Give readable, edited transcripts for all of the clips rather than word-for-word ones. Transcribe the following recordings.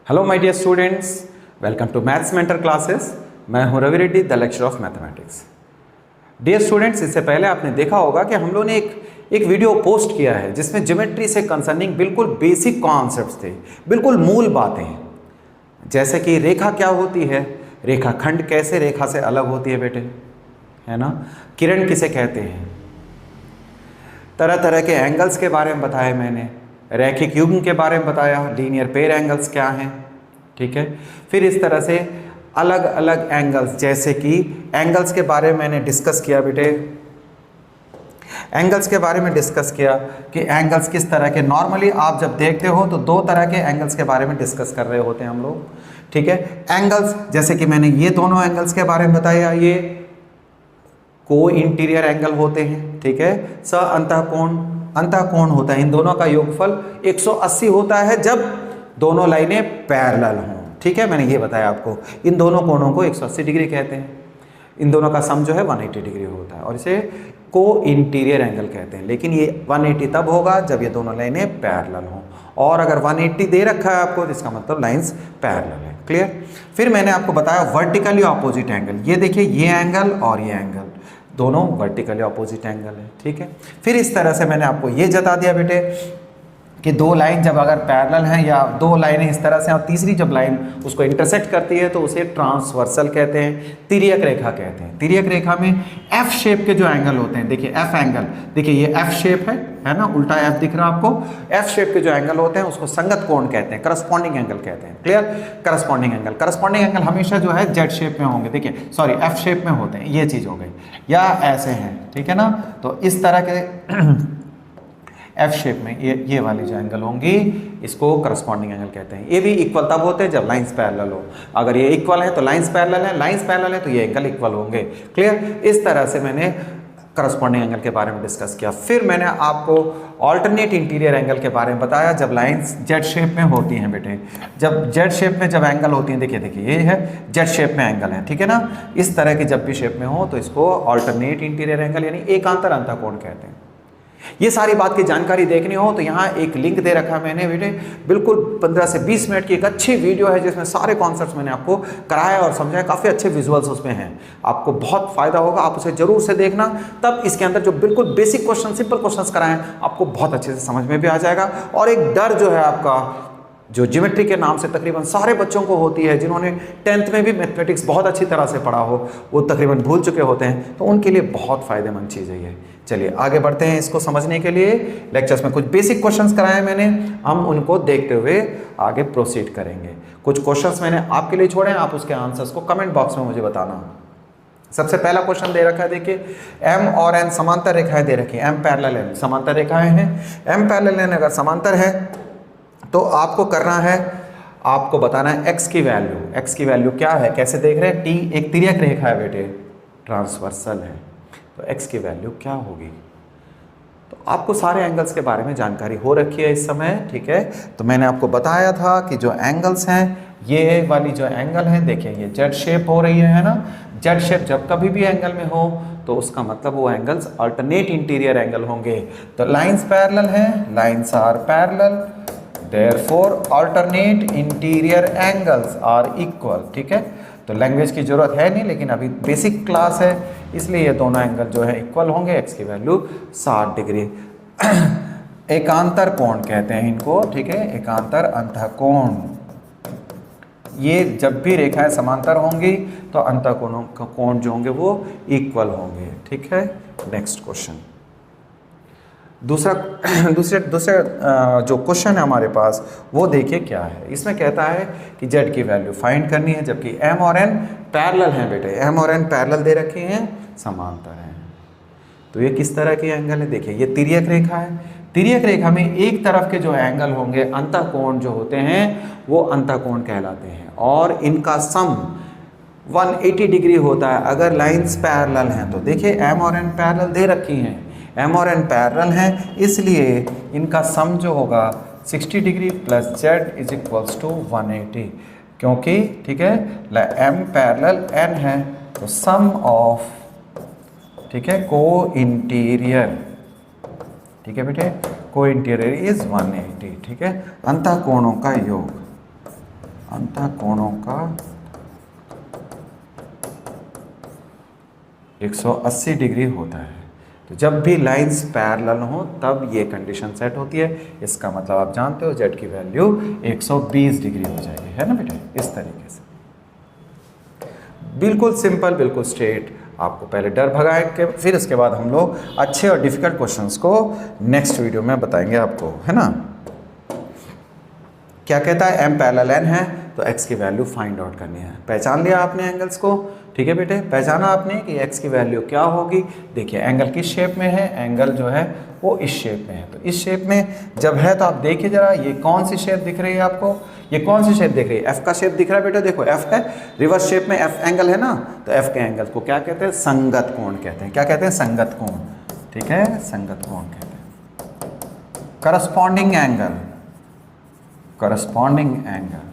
Hello my dear students, welcome to maths mentor classes. मैं हूं Ravi Reddy, the lecturer of mathematics. Dear students, इससे पहले आपने देखा होगा कि हम लोगों ने एक वीडियो पोस्ट किया है जिसमें ज्योमेट्री से कंसर्निंग बिल्कुल बेसिक कॉन्सेप्ट्स थे, बिल्कुल मूल बातें, जैसे कि रेखा क्या होती है, रेखाखंड कैसे रेखा से अलग होती है बेटे, है ना, किरण किसे कहते हैं, तरह तरह के एंगल्स के बारे में बताया मैंने, रैखिक युग्म के बारे में बताया, लीनियर पेयर एंगल्स क्या हैं, ठीक है। फिर इस तरह से अलग अलग एंगल्स, जैसे कि एंगल्स के बारे में मैंने डिस्कस किया बेटे, एंगल्स के बारे में डिस्कस किया कि एंगल्स किस तरह के, नॉर्मली आप जब देखते हो तो दो तरह के एंगल्स के बारे में डिस्कस कर रहे होते हैं हम लोग, ठीक है। एंगल्स जैसे कि मैंने ये दोनों एंगल्स के बारे में बताया, ये को इंटीरियर एंगल होते हैं, ठीक है। स अंतःकोण होता है, इन दोनों का योगफल 180 होता है जब दोनों लाइनें पैरेलल हों, ठीक है। मैंने ये बताया आपको, इन दोनों कोणों को 180 डिग्री कहते हैं, इन दोनों का सम जो है 180 डिग्री होता है और इसे को इंटीरियर एंगल कहते हैं। लेकिन ये 180 तब होगा जब ये दोनों लाइनें पैरेलल हों, और अगर 180 दे रखा है आपको तो इसका मतलब लाइंस पैरेलल है। क्लियर। फिर मैंने आपको बताया वर्टिकली ऑपोजिट एंगल, ये देखिए ये एंगल और ये एंगल दोनों वर्टिकली ऑपोजिट एंगल है, ठीक है। फिर इस तरह से मैंने आपको ये जता दिया बेटे कि दो लाइन जब अगर पैरेलल हैं या दो लाइनें इस तरह से और तीसरी जब लाइन उसको इंटरसेक्ट करती है तो उसे ट्रांसवर्सल कहते हैं, तिर्यक रेखा कहते हैं। तिर्यक रेखा में एफ शेप के जो एंगल होते हैं, देखिए एफ एंगल, देखिए ये एफ शेप है ना, उल्टा एफ दिख रहा है आपको। एफ शेप के जो एंगल होते हैं उसको संगत कोण कहते हैं, करस्पॉन्डिंग एंगल कहते हैं। क्लियर। करस्पॉन्डिंग एंगल हमेशा जो है जेड शेप में होंगे, देखिए सॉरी एफ शेप में होते हैं, ये चीज हो गई, या ऐसे हैं, ठीक है ना। तो इस तरह के एफ शेप में ये वाली जो एंगल होंगी इसको करस्पॉन्डिंग एंगल कहते हैं। ये भी इक्वल तब होते हैं जब लाइंस पैरेलल हो, अगर ये इक्वल है तो लाइंस पैरेलल है, लाइंस पैरेलल है तो ये एंगल इक्वल होंगे। क्लियर। इस तरह से मैंने करस्पॉन्डिंग एंगल के बारे में डिस्कस किया। फिर मैंने आपको ऑल्टरनेट इंटीरियर एंगल के बारे में बताया जब लाइंस जेड शेप में होती हैं बेटे, जब जेड शेप में जब एंगल होती हैं, देखिए देखिए ये है जेड शेप में एंगल है, ठीक है ना। इस तरह की जब भी शेप में हो तो इसको ऑल्टरनेट इंटीरियर एंगल यानी एकांतर अंतःकोण कहते हैं। ये सारी बात की जानकारी देखनी हो तो यहाँ एक लिंक दे रखा है मैंने बेटे, बिल्कुल 15 से 20 मिनट की एक अच्छी वीडियो है जिसमें सारे कॉन्सेप्ट्स मैंने आपको कराया और समझाया, काफ़ी अच्छे विजुअल्स उसमें हैं, आपको बहुत फायदा होगा, आप उसे जरूर से देखना। तब इसके अंदर जो बिल्कुल बेसिक क्वेश्चन, सिंपल क्वेश्चंस कराएं, आपको बहुत अच्छे से समझ में भी आ जाएगा। और एक डर जो है आपका, जो ज्योमेट्री के नाम से तकरीबन सारे बच्चों को होती है, जिन्होंने 10th में भी मैथमेटिक्स बहुत अच्छी तरह से पढ़ा हो, वो तकरीबन भूल चुके होते हैं, तो उनके लिए बहुत फ़ायदेमंद चीज़ है ये। चलिए आगे बढ़ते हैं इसको समझने के लिए। लेक्चर्स में कुछ बेसिक क्वेश्चंस कराए मैंने, हम उनको देखते हुए आगे प्रोसीड करेंगे। कुछ क्वेश्चंस मैंने आपके लिए छोड़े हैं, आप उसके आंसर्स को कमेंट बॉक्स में मुझे बताना। सबसे पहला क्वेश्चन दे रखा है, देखिए एम और एन समांतर रेखाएं दे रखी हैं, एम पैरेलल एन समांतर रेखाएं हैं। एम पैरेलल एन अगर समांतर है तो आपको करना है, आपको बताना है एक्स की वैल्यू। एक्स की वैल्यू क्या है, कैसे देख रहे हैं, टी एक तिर्यक रेखा है बेटे, ट्रांसवर्सल है, तो एक्स की वैल्यू क्या होगी। तो आपको सारे एंगल्स के बारे में जानकारी हो रखी है इस समय, ठीक है। तो मैंने आपको बताया था कि जो एंगल्स हैं, ये वाली जो एंगल है, देखिए ये जेड शेप हो रही है ना। जेड शेप जब कभी भी एंगल में हो तो उसका मतलब वो एंगल्स अल्टरनेट इंटीरियर एंगल होंगे। तो लाइंस पैरेलल हैं, lines are parallel, therefore alternate interior angles are equal, ठीक है। तो लैंग्वेज की जरूरत है नहीं, लेकिन अभी बेसिक क्लास है इसलिए ये दोनों एंगल जो है इक्वल होंगे। एक्स की वैल्यू 60 डिग्री। एकांतर कोण कहते हैं इनको, ठीक है, एकांतर अंतःकोण। ये जब भी रेखाएं समांतर होंगी तो अंतःकोणों का कोण जो होंगे वो इक्वल होंगे, ठीक है। नेक्स्ट क्वेश्चन, दूसरा जो क्वेश्चन है हमारे पास वो देखिए क्या है। इसमें कहता है कि जेड की वैल्यू फाइंड करनी है, जबकि एम और एन पैरेलल हैं बेटे, एम और एन पैरेलल दे रखे हैं, समांतर हैं। तो ये किस तरह की एंगल है, देखिए ये तिर्यक रेखा है। तिर्यक रेखा में एक तरफ के जो एंगल होंगे, अंतःकोण जो होते हैं वो अंतःकोण कहलाते हैं, और इनका सम 180 डिग्री होता है अगर लाइंस पैरेलल हैं। तो देखिए एम और एन पैरेलल दे रखी हैं, एम और एन पैरेलल हैं, इसलिए इनका सम जो होगा 60 degree plus z is equals to 180, क्योंकि ठीक है एम पैरेलल एन है, तो सम ऑफ, ठीक है, को इंटीरियर, ठीक है बेटे, को इंटीरियर इज 180, ठीक है, अंतःकोणों का योग। अंतःकोणों का 180 डिग्री होता है। तो जब भी लाइंस पैरेलल हो तब ये कंडीशन सेट होती है। इसका मतलब आप जानते हो जेड की वैल्यू 120 डिग्री हो जाएगी, है ना बेटे, इस तरीके से। बिल्कुल सिंपल, बिल्कुल स्ट्रेट। आपको पहले डर भगाएंगे, फिर उसके बाद हम लोग अच्छे और डिफिकल्ट क्वेश्चंस को नेक्स्ट वीडियो में बताएंगे आपको, है ना। क्या कहता है, एम पैरेलल एन है तो एक्स की वैल्यू फाइंड आउट करनी है। पहचान लिया आपने एंगल्स को, ठीक है बेटे, पहचाना आपने कि एक्स की वैल्यू क्या होगी। देखिए एंगल किस शेप में है, एंगल जो है वो इस शेप में है। तो इस शेप में जब है तो आप देखिए जरा, ये कौन सी शेप दिख रही है आपको, ये कौन सी शेप दिख रही है, एफ का शेप दिख रहा है बेटा। देखो एफ है, रिवर्स शेप में एफ एंगल है ना, तो एफ के एंगल को क्या कहते हैं, संगत कोण कहते हैं। क्या कहते हैं, संगत कोण, ठीक है, संगत कोण कहते हैं। करस्पॉन्डिंग एंगल, करस्पॉन्डिंग एंगल,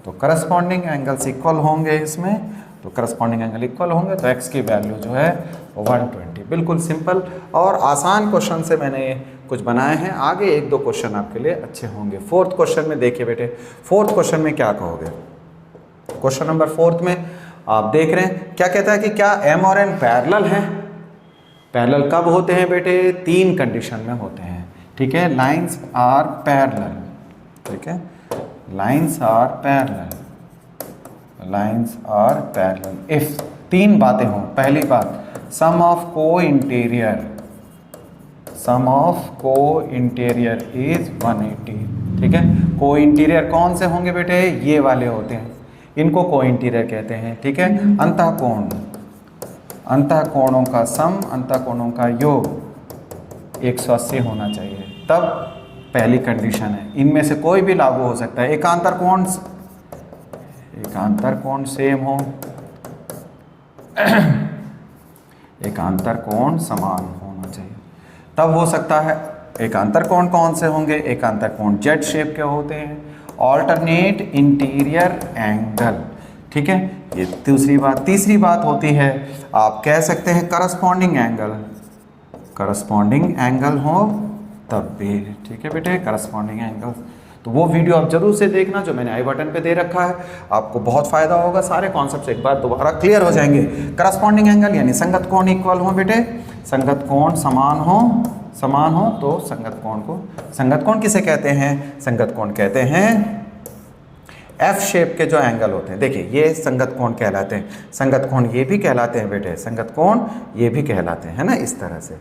तो करस्पॉन्डिंग एंगल्स इक्वल होंगे इसमें, तो करस्पॉन्डिंग एंगल इक्वल होंगे तो एक्स की वैल्यू जो है 120। बिल्कुल सिंपल और आसान क्वेश्चन से मैंने कुछ बनाए हैं। आगे एक दो क्वेश्चन आपके लिए अच्छे होंगे। फोर्थ क्वेश्चन में देखिए बेटे, फोर्थ क्वेश्चन में क्या कहोगे। क्वेश्चन नंबर फोर्थ में आप देख रहे हैं क्या कहता है कि क्या एम और एन पैरेलल हैं। पैरेलल कब होते हैं बेटे, तीन कंडीशन में होते हैं, ठीक है। लाइंस आर पैरेलल, ठीक है, lines are parallel, lines are parallel if तीन बातें हों। पहली बात, सम ऑफ को इंटीरियर, सम ऑफ को इंटीरियर इज 180, ठीक है। को इंटीरियर कौन से होंगे बेटे, ये वाले होते हैं, इनको को इंटीरियर कहते हैं, ठीक है। अंतःकोण, अंतःकोणों का सम, अंतःकोणों का योग 180 होना चाहिए, तब पहली कंडीशन है। इनमें से कोई भी लागू हो सकता है। एकांतर कोण, एकांतर कोण सेम हो, एकांतर कोण समान होना चाहिए, तब हो सकता है। एकांतर कोण कौन से होंगे, एकांतर कोण जेड शेप के होते हैं। ऑल्टरनेट इंटीरियर एंगल, ठीक है, ये दूसरी बात। तीसरी बात होती है, आप कह सकते हैं करस्पॉन्डिंग एंगल, करस्पॉन्डिंग एंगल हो तब भी, ठीक है बेटे, करस्पॉन्डिंग एंगल। तो वो वीडियो आप जरूर से देखना जो मैंने आई बटन पे दे रखा है, आपको बहुत फायदा होगा। सारे कॉन्सेप्ट्स एक बार दोबारा क्लियर हो जाएंगे। करस्पॉन्डिंग एंगल यानी संगत कोण इक्वल हो बेटे, संगत कोण समान हो, समान हो तो संगत कोण को, संगत कोण किसे कहते हैं, संगत कोण कहते हैं एफ शेप के जो एंगल होते हैं। देखिए ये संगत कोण कहलाते हैं, संगत कोण ये भी कहलाते हैं बेटे, संगत कोण ये भी कहलाते हैं, है ना, इस तरह से।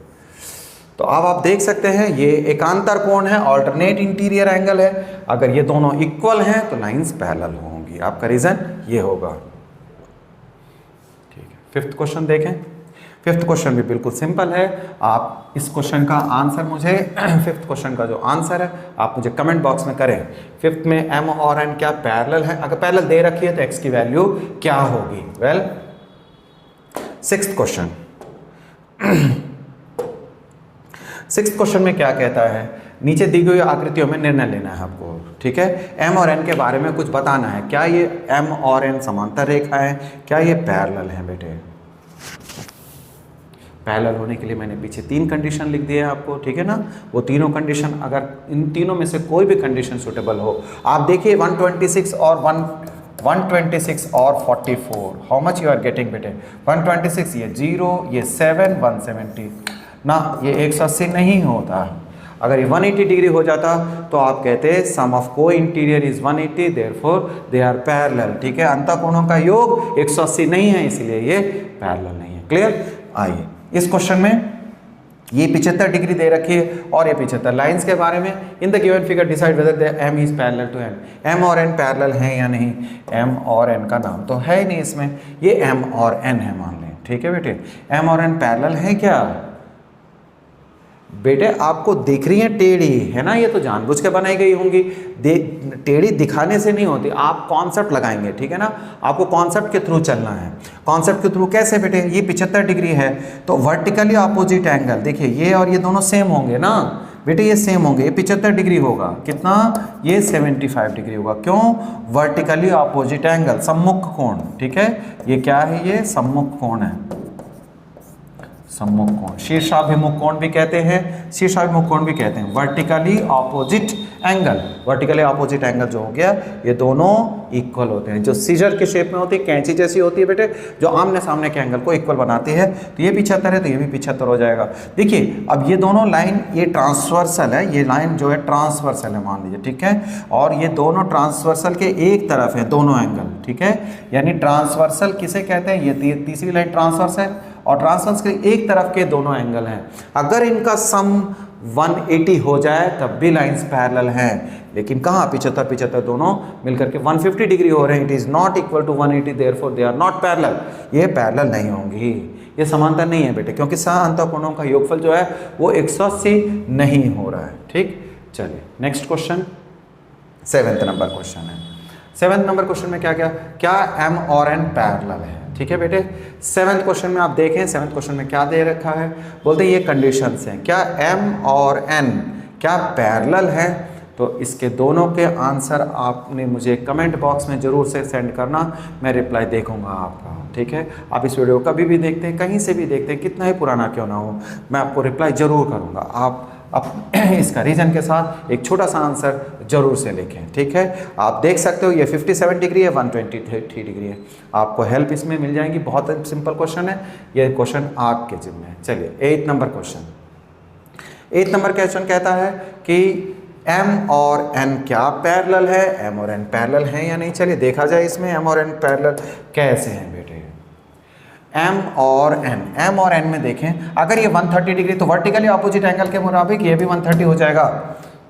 तो अब आप देख सकते हैं ये एकांतर कोण है, ऑल्टरनेट इंटीरियर एंगल है। अगर ये दोनों इक्वल हैं तो लाइंस पैरेलल होंगी, आपका रीजन ये होगा, ठीक है। फिफ्थ क्वेश्चन देखें। फिफ्थ क्वेश्चन भी बिल्कुल सिंपल है। आप इस क्वेश्चन का आंसर मुझे फिफ्थ क्वेश्चन का जो आंसर है आप मुझे कमेंट बॉक्स में करें। फिफ्थ में एम और एन क्या पैरेलल है, अगर पैरेलल दे रखी है तो एक्स की वैल्यू क्या होगी। Well, sixth question, sixth question में क्या कहता है, नीचे दी गई आकृतियों में निर्णय लेना है आपको, ठीक है। एम और एन के बारे में कुछ बताना है, क्या ये एम और एन समांतर रेखा है, क्या ये पैरेलल है बेटे। पैरेलल होने के लिए मैंने पीछे तीन कंडीशन लिख दिए आपको, ठीक है ना। वो तीनों कंडीशन, अगर इन तीनों में से कोई भी कंडीशन सुटेबल हो, आप देखिए 126 और 126 और 44, how much you are getting बेटे। 126 ये 0, ये 7, 170 ना, ये 180 नहीं होता। अगर ये 180 डिग्री हो जाता तो आप कहते सम ऑफ को interior is 180, therefore they are parallel, ठीक है। अंतःकोणों का योग 180 नहीं है, इसलिए ये पैरेलल नहीं है। क्लियर। आइए इस क्वेश्चन में ये 75 डिग्री दे रखी है और ये 75 लाइंस के बारे में। In the given figure decide whether the M is parallel to N. M और एन पैरेलल हैं या नहीं। एम और एन का नाम तो है ही नहीं इसमें, ये एम और एन है मान लें, ठीक है बेटे। एम और एन पैरेलल है क्या बेटे, आपको दिख रही है टेढ़ी, है ना, ये तो जानबूझ के बनाई गई होंगी। टेढ़ी दिखाने से नहीं होती, आप कॉन्सेप्ट लगाएंगे, ठीक है ना। आपको कॉन्सेप्ट के थ्रू चलना है। कॉन्सेप्ट के थ्रू कैसे बेटे, ये 75 डिग्री है तो वर्टिकली अपोजिट एंगल, देखिए ये और ये दोनों सेम होंगे ना बेटे, ये सेम होंगे। ये 75 डिग्री होगा, कितना, ये 75 डिग्री होगा। क्यों, वर्टिकली अपोजिट एंगल, सम्मुख कोण, ठीक है। ये क्या है, ये सम्मुख कोण है, सम्मुख कोण, शीर्षाभिमुख कोण भी कहते हैं, शीर्षाभिमुख कोण भी कहते हैं। Vertically opposite angle, vertically opposite angle जो हो गया, ये दोनों इक्वल होते हैं। जो सीजर के शेप में होती है, कैंची जैसी होती है बेटे, जो आमने सामने के एंगल को इक्वल बनाती है। तो ये 75 है तो ये भी 75 हो जाएगा। देखिए अब ये दोनों लाइन, ये ट्रांसवर्सल है, ये लाइन जो है ट्रांसवर्सल है मान लीजिए, ठीक है। और ये दोनों ट्रांसवर्सल के एक तरफ है दोनों एंगल, ठीक है। यानी ट्रांसवर्सल किसे कहते हैं, ये तीसरी लाइन ट्रांसवर्स है और ट्रांसवर्स के एक तरफ के दोनों एंगल हैं। अगर इनका सम 180 हो जाए तब भी लाइंस पैरेलल हैं, लेकिन कहाँ 75 दोनों मिलकर के 150 डिग्री हो रहे हैं। It is not equal to 180, therefore they are not parallel. ये पैरेलल नहीं होंगी, ये समांतर नहीं है बेटे, क्योंकि अंतःकोणों का योगफल जो है वो 180 नहीं हो रहा है। ठीक, चलिए next question, 7th number question है। 7th नंबर क्वेश्चन में क्या एम और एन पैरेलल है। ठीक है बेटे, 7th क्वेश्चन में आप देखें, 7th क्वेश्चन में क्या दे रखा है, बोलते हैं ये कंडीशंस हैं, क्या एम और एन क्या पैरेलल है। तो इसके दोनों के आंसर आपने मुझे कमेंट बॉक्स में ज़रूर से सेंड करना, मैं रिप्लाई देखूंगा आपका। ठीक है, आप इस वीडियो को कभी भी देखते हैं, कहीं से भी देखते हैं, कितना ही पुराना क्यों ना हो, मैं आपको रिप्लाई ज़रूर करूँगा। आप इसका रीजन के साथ एक छोटा सा आंसर जरूर से लिखें। ठीक है, आप देख सकते हो ये 57 डिग्री है, 123 डिग्री है, आपको हेल्प इसमें मिल जाएगी। बहुत सिंपल क्वेश्चन है, ये क्वेश्चन आपके जिम्मे है। चलिए 8th number question, 8th number question कहता है कि एम और एन क्या पैरेलल है, एम और एन पैरेलल हैं या नहीं। चलिए देखा जाए इसमें एम और एन पैरेलल कैसे हैं बेटे। एम और एन में देखें, अगर ये 130 डिग्री तो वर्टिकली ऑपोजिट एंगल के मुताबिक ये भी 130 हो जाएगा।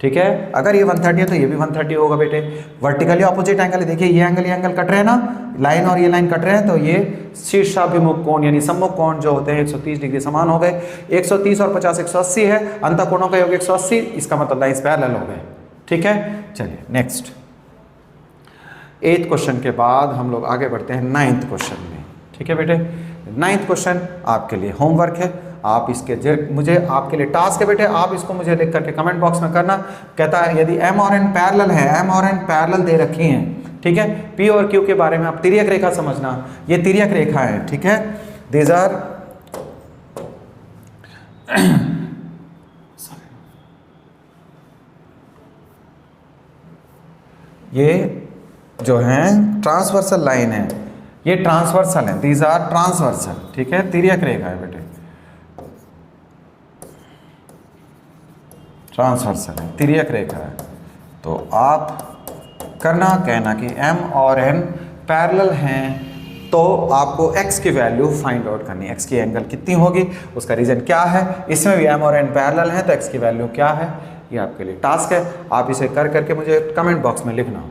ठीक है, अगर ये 130 है तो ये भी 130 होगा बेटे। वर्टिकली ऑपोजिट एंगल, देखिए ये एंगल कट रहे हैं ना, लाइन और ये लाइन कट रहे हैं, तो ये शीर्षाभिमुख कोण यानी सम्मुख कोण जो होते हैं 130 डिग्री समान हो गए। 130 और 50 180 है, अंतःकोणों का योग 180, इसका मतलब लाइंस पैरेलल हो गए। ठीक है, चलिए नेक्स्ट 8th क्वेश्चन के बाद हम लोग आगे बढ़ते हैं 9th क्वेश्चन में। ठीक है बेटे, 9th क्वेश्चन आपके लिए होमवर्क है, आप इसके मुझे आपके लिए टास्क है बेटे, आप इसको मुझे लिख करके कमेंट बॉक्स में करना। कहता है यदि एम और एन पैरेलल है, एम और एन पैरेलल दे रखी हैं, ठीक है। पी और क्यू के बारे में आप तिर्यक रेखा समझना, ये तिर्यक रेखा है, ठीक है। दीज आर ये जो है ट्रांसवर्सल लाइन है, ये ट्रांसवर्सल है, दीज आर ट्रांसवर्सल। ठीक है, तिर्यक रेखा है बेटे, ट्रांसवर्सल है, तिर्यक रेखा है। तो आप करना कहना कि एम और एन पैरेलल हैं, तो आपको x की वैल्यू फाइंड आउट करनी है। x की एंगल कितनी होगी, उसका रीजन क्या है, इसमें भी m और n पैरेलल हैं, तो x की वैल्यू क्या है, ये आपके लिए टास्क है। आप इसे कर करके मुझे कमेंट बॉक्स में लिखना।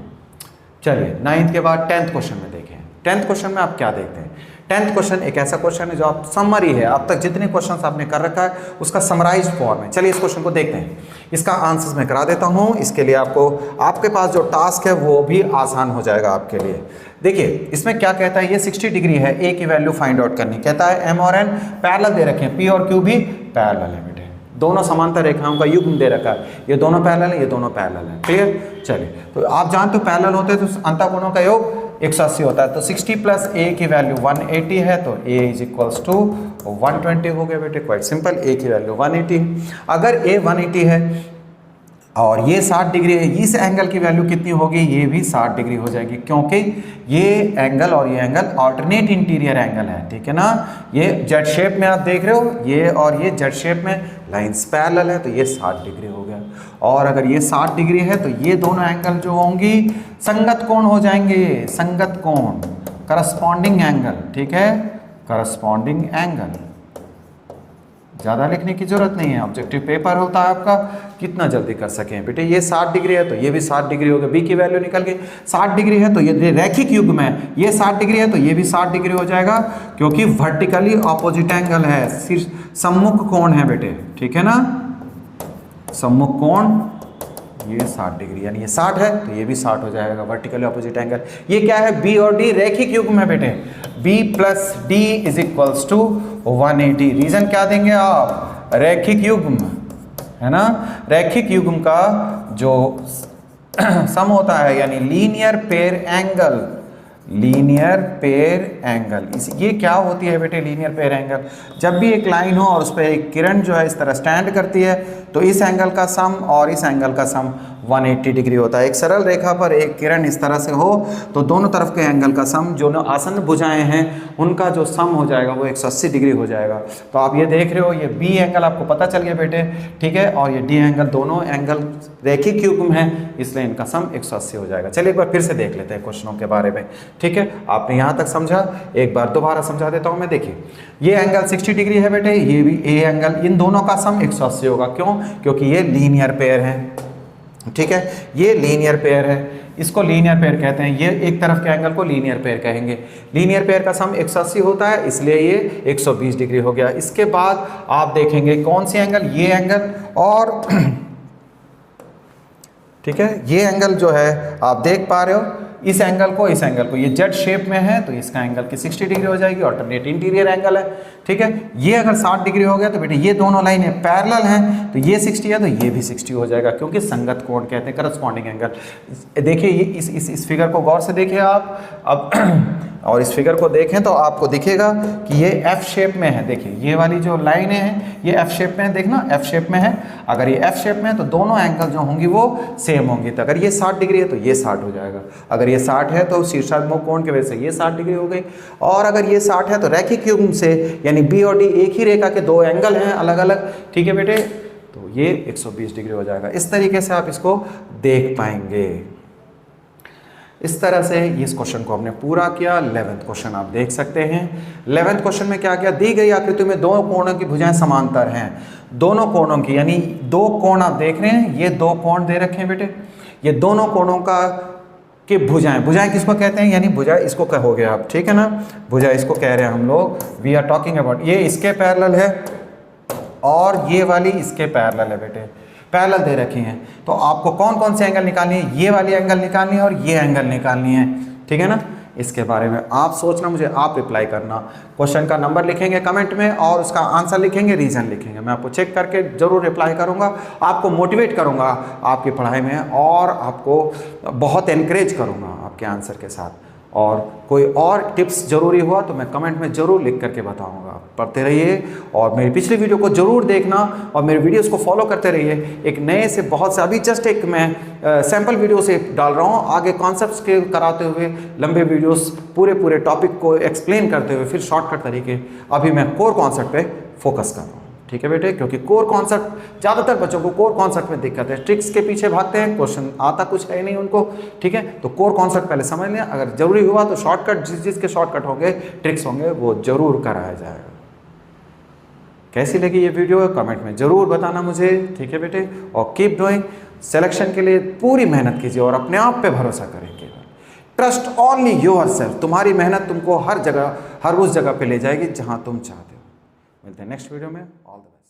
चलिए 9th के बाद 10th क्वेश्चन में देखें। 10th क्वेश्चन में आप क्या देखते हैं। 10th क्वेश्चन एक ऐसा क्वेश्चन है जो आप समरी है, अब तक जितने क्वेश्चंस आपने कर रखा है उसका समराइज फॉर्म है। चलिए इस क्वेश्चन को देखते हैं, इसका आंसर्स मैं करा देता हूं। इसके लिए आपको आपके पास जो टास्क है वो भी आसान हो जाएगा आपके लिए। देखिए इसमें क्या कहता है, ये 60 डिग्री है, ए की वैल्यू फाइंड आउट करनी। कहता है एम और एन पैरेलल दे रखे हैं, पी और क्यू भी पैरेलल है बेटे, दोनों समांतर रेखाओं का युग्म दे रखा है, ये दोनों पैरेलल है, ये दोनों पैरेलल है। क्लियर, चलिए तो आप जानते हो पैरेलल होते हैं तो अंतःकोणों का योग 180 होता है। तो 60 प्लस ए की वैल्यू 180 है, तो ए इज इक्वल्स टू 120 हो गया बेटे, क्वाइट सिंपल। ए की वैल्यू 180 है, अगर ए 180 है और ये 60 डिग्री है, इस एंगल की वैल्यू कितनी होगी, ये भी 60 डिग्री हो जाएगी, क्योंकि ये एंगल और ये एंगल ऑल्टरनेट इंटीरियर एंगल है। ठीक है ना, ये जेड शेप में आप देख रहे हो, ये और ये जेड शेप में लाइंस पैरेलल है, तो ये 60 डिग्री हो गया। और अगर ये 60 डिग्री है तो ये दोनों एंगल जो होंगी संगत कोण हो जाएंगे, संगत कोण, करस्पॉन्डिंग एंगल। ठीक है, करस्पॉन्डिंग एंगल, ज़्यादा लिखने की जरूरत नहीं है, ऑब्जेक्टिव पेपर होता है आपका, कितना जल्दी कर सकें बेटे। ये 60 डिग्री है तो ये भी 60 डिग्री हो गया, बी की वैल्यू निकल गई। 60 डिग्री है तो ये रैखिक युग्म है, ये 60 डिग्री है तो ये भी 60 डिग्री हो जाएगा, क्योंकि वर्टिकली ऑपोजिट एंगल है, सम्मुख कोण है बेटे। ठीक है ना, सम्मुख कोण ये 60 डिग्री, यानी ये 60 है तो ये भी 60 हो जाएगा, वर्टिकली ऑपोजिट एंगल। ये क्या है, बी और डी रैखिक युग्म है बेटे, B plus D is equals to 180। Reason क्या देंगे आप, रैखिक युग्म है ना, रैखिक युग्म का जो सम होता है, यानी linear pair angle, linear pair angle. ये क्या होती है बेटे लीनियर पेयर एंगल? जब भी एक लाइन हो और उस पर एक किरण जो है इस तरह स्टैंड करती है तो इस एंगल का सम और इस एंगल का सम 180 डिग्री होता है। एक सरल रेखा पर एक किरण इस तरह से हो तो दोनों तरफ के एंगल का सम, जो आसन्न भुजाएं हैं उनका जो सम हो जाएगा वो 180 डिग्री हो जाएगा। तो आप ये देख रहे हो, ये बी एंगल आपको पता चल गया बेटे, ठीक है, और ये डी एंगल, दोनों एंगल रेखिक युग्म हैं, इसलिए इनका सम 180 हो जाएगा। चलिए एक बार फिर से देख लेते हैं क्वेश्चनों के बारे में, ठीक है। आपने यहाँ तक समझा, एक बार दोबारा समझा देता हूँ मैं। देखिए ये एंगल 60 डिग्री है बेटे, ये भी ए एंगल, इन दोनों का सम 180 होगा। क्यों? क्योंकि ये लीनियर पेयर है, ठीक है, ये लीनियर पेयर है, इसको लीनियर पेयर कहते हैं। ये एक तरफ के एंगल को लीनियर पेयर कहेंगे। लीनियर पेयर का सम 180 होता है, इसलिए ये 120 डिग्री हो गया। इसके बाद आप देखेंगे कौन सी एंगल, ये एंगल और ठीक है, ये एंगल जो है आप देख पा रहे हो, इस एंगल को, इस एंगल को, ये जेड शेप में है तो इसका एंगल की 60 डिग्री हो जाएगी, ऑल्टरनेट इंटीरियर एंगल है, ठीक है। ये अगर 60 डिग्री हो गया तो बेटे ये दोनों लाइनें पैरेलल हैं, तो ये 60 है तो ये भी 60 हो जाएगा, क्योंकि संगत कोण कहते हैं, करस्पॉन्डिंग एंगल। देखिए ये इस फिगर को गौर से देखिए आप अब और इस फिगर को देखें तो आपको दिखेगा कि ये एफ शेप में है। देखिए ये वाली जो लाइनें हैं ये एफ शेप में है, देखना एफ शेप में है। अगर ये एफ शेप में है तो दोनों एंगल जो होंगी वो सेम होंगी। तो अगर ये 60 डिग्री है तो ये 60 हो जाएगा, अगर ये 60 है तो शीर्षाभिमुख कोण की वजह से ये 60 डिग्री हो गई, और अगर ये 60 है तो रैखिक युग्म से, यानी बी और डी एक ही रेखा के दो एंगल हैं अलग अलग, ठीक है बेटे, तो ये 120 डिग्री हो जाएगा। इस तरीके से आप इसको देख पाएंगे। इस तरह से इस क्वेश्चन को हमने पूरा किया। 11th क्वेश्चन आप देख सकते हैं। 11th क्वेश्चन में क्या किया, दी गई आकृति में दो कोणों की भुजाएं समांतर हैं, दोनों कोणों की, यानी दो कोण आप देख रहे हैं, ये दो कोण दे रखे हैं बेटे, ये दोनों कोणों का कि भुजाएं किसको कहते हैं, यानी भुजा इसको कहोगे आप, ठीक है ना, भुजा इसको कह रहे हैं हम लोग। वी आर टॉकिंग अबाउट, ये इसके पैरेलल है और ये वाली इसके पैरेलल है बेटे, पैरेलल दे रखी हैं। तो आपको कौन कौन से एंगल निकालनी है, ये वाली एंगल निकालनी है और ये एंगल निकालनी है, ठीक है ना। इसके बारे में आप सोचना, मुझे आप रिप्लाई करना। क्वेश्चन का नंबर लिखेंगे कमेंट में और उसका आंसर लिखेंगे, रीजन लिखेंगे। मैं आपको चेक करके जरूर रिप्लाई करूंगा, आपको मोटिवेट करूंगा आपकी पढ़ाई में और आपको बहुत एनकरेज करूंगा आपके आंसर के साथ। और कोई और टिप्स जरूरी हुआ तो मैं कमेंट में ज़रूर लिख करके बताऊंगा। पढ़ते रहिए और मेरी पिछली वीडियो को ज़रूर देखना और मेरे वीडियोस को फॉलो करते रहिए। एक नए से बहुत से, अभी जस्ट एक मैं सैम्पल वीडियो से डाल रहा हूँ, आगे कॉन्सेप्ट्स के कराते हुए लंबे वीडियोस पूरे टॉपिक को एक्सप्लेन करते हुए फिर शॉर्टकट तरीके। अभी मैं कोर कॉन्सेप्ट पे फोकस कर रहा हूँ, ठीक है बेटे, क्योंकि कोर कॉन्सेप्ट ज़्यादातर बच्चों को कोर कॉन्सेप्ट में दिक्कत है, ट्रिक्स के पीछे भागते हैं, क्वेश्चन आता कुछ है नहीं उनको, ठीक है। तो कोर कॉन्सेप्ट पहले समझ लें, अगर जरूरी हुआ तो शॉर्टकट, जिसके शॉर्टकट होंगे, ट्रिक्स होंगे, वो जरूर कराया जाएगा। कैसी लगी ये वीडियो कमेंट में जरूर बताना मुझे, ठीक है बेटे। और कीप डूइंग, सिलेक्शन के लिए पूरी मेहनत कीजिए और अपने आप पे भरोसा करें। ट्रस्ट ओनली योरसेल्फ, तुम्हारी मेहनत तुमको हर जगह, हर उस जगह पे ले जाएगी जहां तुम चाहते हो। मिलते हैं नेक्स्ट वीडियो में। All the best.